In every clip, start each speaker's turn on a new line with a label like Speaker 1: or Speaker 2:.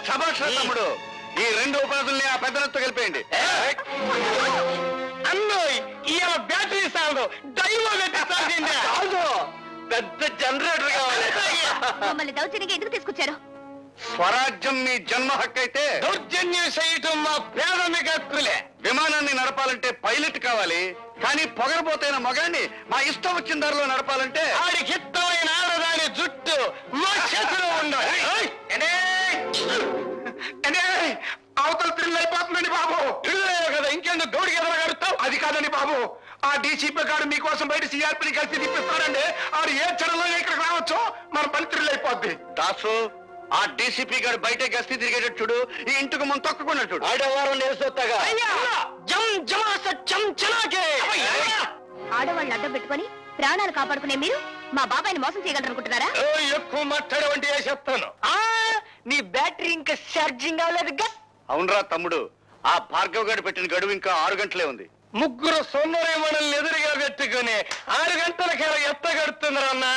Speaker 1: శభాష్ తమ్ముడు. ఈ 2 ఉపాధుల్ని ఆ పెద్దలతో కలిపేయండి.
Speaker 2: అన్నోయ్ ఇవాళ బ్యాటరీ సాగు డైవో పెట్టాల్సిందే.
Speaker 1: పెద్ద జనరేటర్ కావాలి.
Speaker 3: మమ్మల్ని దౌర్జన్యంగా ఎందుకు తీసుకొచ్చారు?
Speaker 1: స్వరాజ్యం మీ జన్మ హక్కు అయితే
Speaker 2: దౌర్జన్యం చేయటం మా ప్రాథమిక హక్కులే.
Speaker 1: విమానాన్ని నడపాలంటే పైలట్ కావాలి. కానీ పొగరబోతైన మగాన్ని మా ఇష్టం వచ్చిన దారిలో నడపాలంటే
Speaker 2: ఆడికి ఇష్టమైన ఆడదాని జుట్టు మా చేతిలో ఉండాలి.
Speaker 1: అవతల థ్రిల్ అయిపోతుందండి బాబు.
Speaker 2: పిల్లలే కదా ఇంకెందుకు గౌడికి ఎదరగడుతావు?
Speaker 1: అది కాదండి బాబు, ఆ డీసీపీ గారు మీకోసం బయట సిఆర్పీని కలిసి తిప్పిస్తారండి. ఆడు ఏ క్షణంలో ఇక్కడ రావచ్చు, మన పని థ్రిల్ అయిపోద్ది. దాసు, ఆ డీసీపీ గారు బయట గస్తీ తిరిగేటట్టు చూడు. ఈ ఇంటికి మనం తొక్కకుండా చూడు.
Speaker 2: ఆడవారం నేర్చొస్తాగా
Speaker 3: ఆడవాళ్ళు అడ్డం పెట్టుకుని ప్రాణాలు కాపాడుకునే మీరు మా బాబాయిని మోసం చేయగలరనుకుంటున్నారా?
Speaker 2: ఎక్కువ మాట్లాడే వంటి చెప్తాను. నీ బ్యాటరీ ఇంకా ఛార్జింగ్ అవ్వలేదుగా.
Speaker 1: అవునరా తమ్ముడు, ఆ భార్గవ్ గారు పెట్టిన గడువు ఇంకా 6 గంటలే ఉంది.
Speaker 2: ముగ్గురు సొమ్మరే మనల్ని ఎదురుగా పెట్టుకుని 6 గంటలకి ఎత్త గడుతున్నారన్నా.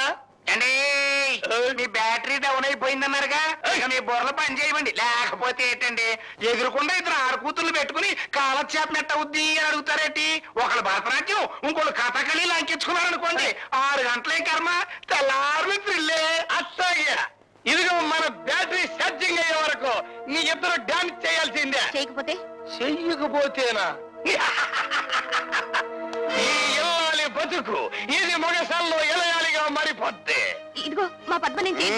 Speaker 1: మీ బ్యాటరీ డౌన్ అయిపోయిందన్నారుగా, మీ బుర్రలు పని చేయమండి. లేకపోతే ఏంటండి, ఎదురుకుండా 2 ఆడకూతుర్లు పెట్టుకుని కాలక్షేపం ఎట్టవుద్ది అని అడుగుతారేటి? ఒకళ్ళు భరతనాట్యం, ఇంకోళ్ళు కథకళి లంకించుకున్నారనుకోండి, 6 గంటలే కర్మ, తెల్లారు థ్రిల్లే.
Speaker 2: అట్టాగే ఇదిగో మన బ్యాటరీ ఛార్జింగ్ అయ్యే వరకు నీ ఇద్దరు డాన్స్ చేయాల్సిందే.
Speaker 3: చేయకపోతే
Speaker 2: చెయ్యకపోతేనా ఈ ఇల్లాలి బతుకు ఇది మొగసాల్లో ఇలయాలిగా మారిపోద్ది.
Speaker 3: ఇదిగో మా పద్మ నుంచి.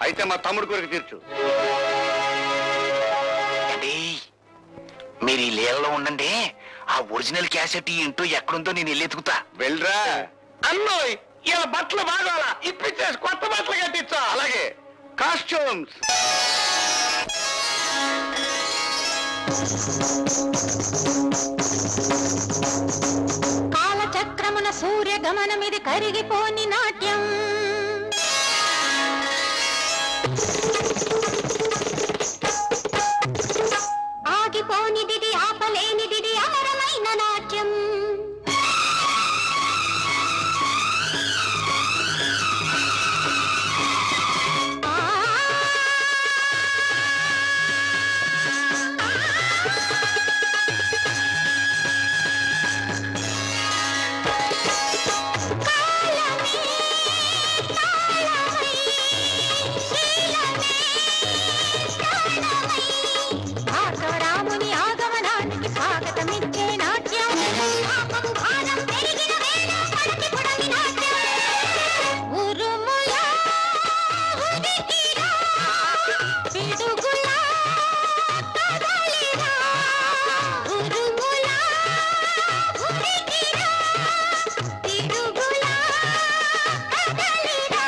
Speaker 1: అయితే మా తమ్ముడు కోరిక తీర్చు.
Speaker 4: మీరు ఈ లీలలో ఉండండి, ఆ ఒరిజినల్ క్యాసెట్ ఇంటూ ఎక్కడుందో నేను వెళ్ళెతుకుతా.
Speaker 1: వెళ్ళరా
Speaker 2: అన్నోయ్, ఇలా బట్టలు బాగాలా ఇప్పించేసి కొత్త బట్టలు కట్టించా.
Speaker 1: అలాగే కాస్ట్యూమ్స్.
Speaker 3: కాలచక్రమున సూర్య గమనమిది కరిగిపోని నాట్యం. ఆగిపోనిది ఆపలేనిది అమరమైన నాట్యం. రాముని ఆగమనానికి స్వాగతమిచ్చే నాట్యం. భారం పెరిగిన వేళ పడతి పొడవి నాట్యం. ఉరుములా ఉరికిరా, పిడుగులా కదలిరా. ఉరుములా ఉరికిరా, పిడుగులా కదలిరా.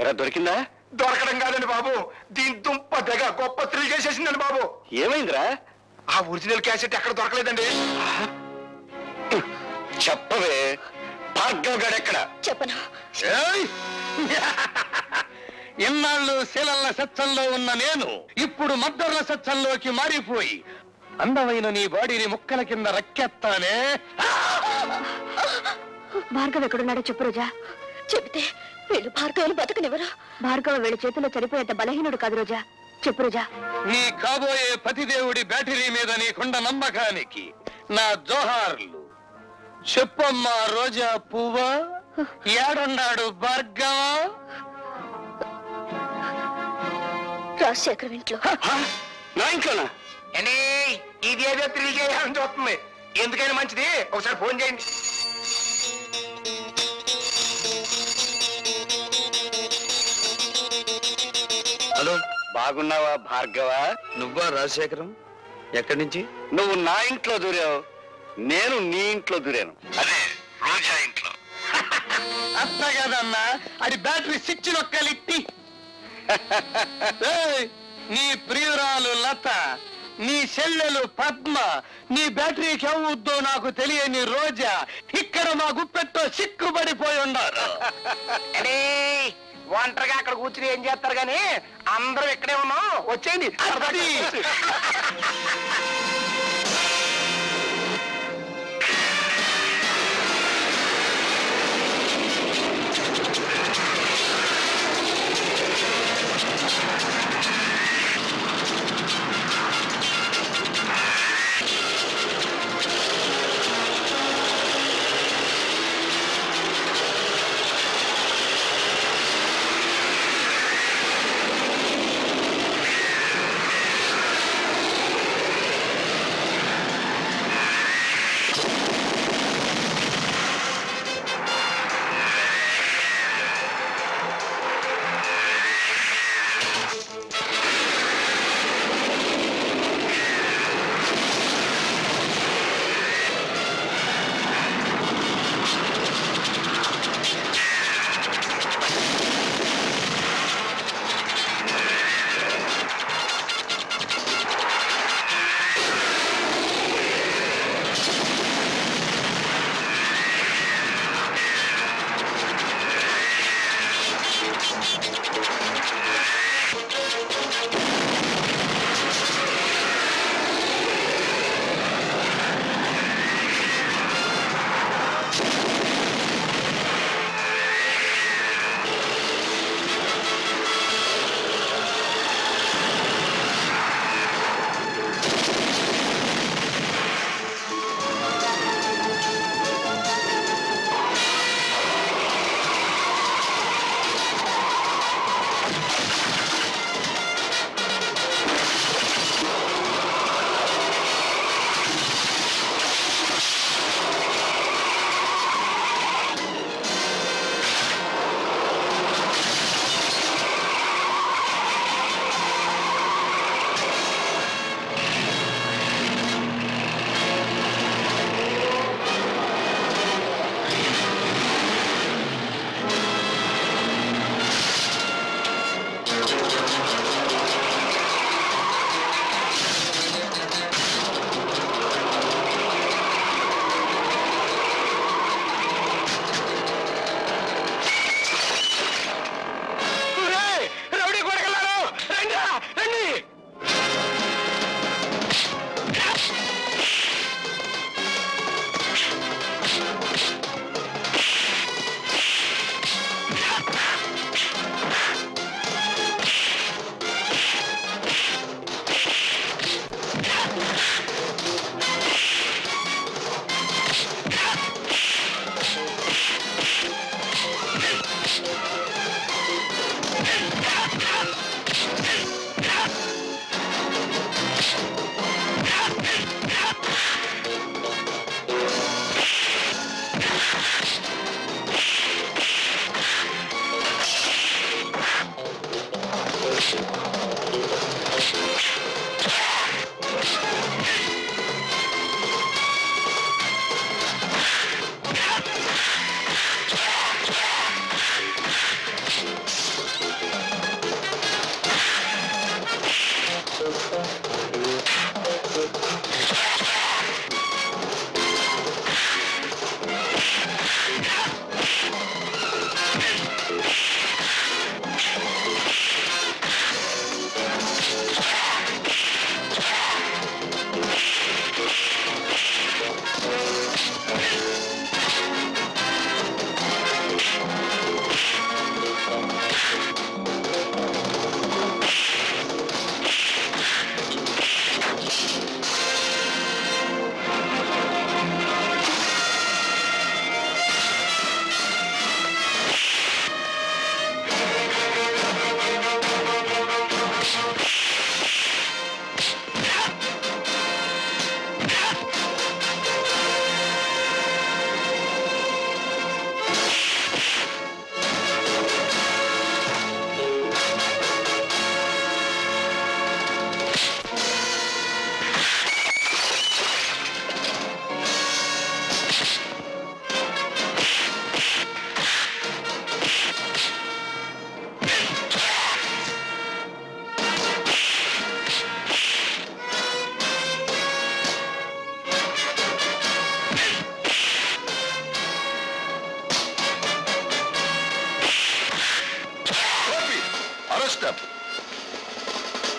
Speaker 2: ఎరా దొరికిందా?
Speaker 1: దొరకడం కాదండి బాబు, దీని దుంప దగ్గ గొప్ప థ్రిల్ చేసేసిందండి బాబు.
Speaker 2: ఏమైందిరా?
Speaker 1: ఆ ఒరిజినల్ క్యాసెట్ ఎక్కడ దొరకలేదండి.
Speaker 2: చెప్పవే, భార్గవ్ గడెక్కడ?
Speaker 3: చెప్పను.
Speaker 2: ఇన్నాళ్ళు శీలల్ల సత్సంలో ఉన్న నేను ఇప్పుడు మద్దర్ల సత్సంలోకి మారిపోయి అందమైన నీ బాడీని ముక్కల కింద రక్కెత్తానే.
Speaker 3: భార్గవ్ ఎక్కడున్నాడో చెప్పు రోజా. చెబితే వీళ్ళు భార్గవులు బతకనివ్వరు. భార్గవ వీళ్ళ చేతిలో చనిపోయేంత బలహీనుడు కాదు రోజా. చెప్పు రోజా.
Speaker 2: నీ కాబోయే పతిదేవుడి బ్యాటరీ మీద నీకుండ నమ్మకానికి నా జోహార్లు. చెప్పమ్మా రోజా పువ్వా, ఏడున్నాడు భార్గవ?
Speaker 3: రాజశేఖర్ ఇంట్లో.
Speaker 2: నా ఇంట్లోనా?
Speaker 1: అండి ఇది ఏదో థ్రిల్ చేయాలని చూస్తుంది. ఎందుకైనా మంచిది ఒకసారి ఫోన్ చేయండి.
Speaker 2: హలో, బాగున్నావా భార్గవ?
Speaker 5: నువ్వా రాజశేఖరం? ఎక్కడి నుంచి?
Speaker 2: నువ్వు నా ఇంట్లో దూరావు, నేను నీ ఇంట్లో దూరాను.
Speaker 4: అదే రోజా ఇంట్లో.
Speaker 2: అంత కదన్నా, అది బ్యాటరీ స్విచ్ నొక్కలిట్టి. నీ ప్రియురాలు లత, నీ చెల్లెలు పద్మ, నీ బ్యాటరీకి అవుద్దో నాకు తెలియని రోజా ఇక్కడ మా గుప్పెట్టో సిక్కుబడిపోయి ఉన్నారు.
Speaker 1: అండి ఒంటరిగా అక్కడ కూర్చుని ఏం చేస్తారు గాని అందరూ ఇక్కడే ఉన్నాం, వచ్చేయండి.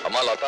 Speaker 6: అమ్మా లత,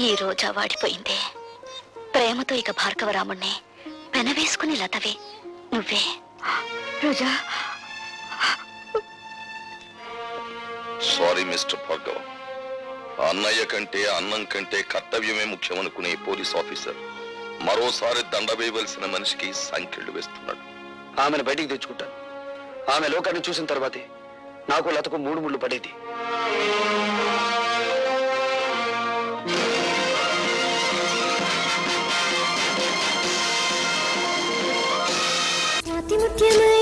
Speaker 3: ఈ రోజా వాడిపోయిందే. ప్రేమతో ఇక భార్గవరాముణ్ణి పెనవేసుకుని లతవే నువ్వే. రోజా,
Speaker 6: సారీ మిస్టర్ భార్గవ. అన్నయ్య కంటే అన్నం కంటే కర్తవ్యమే ముఖ్యమనుకునే పోలీస్ ఆఫీసర్ మరోసారి దండ వేయవలసిన మనిషికి సంఖ్యలు వేస్తున్నాడు.
Speaker 5: ఆమెను బయటికి తెచ్చుకుంటాను. ఆమె లోకాన్ని చూసిన తర్వాతే నాకు లతకు 3 ముళ్ళు పడేది.
Speaker 7: అతి ముఖ్యమైన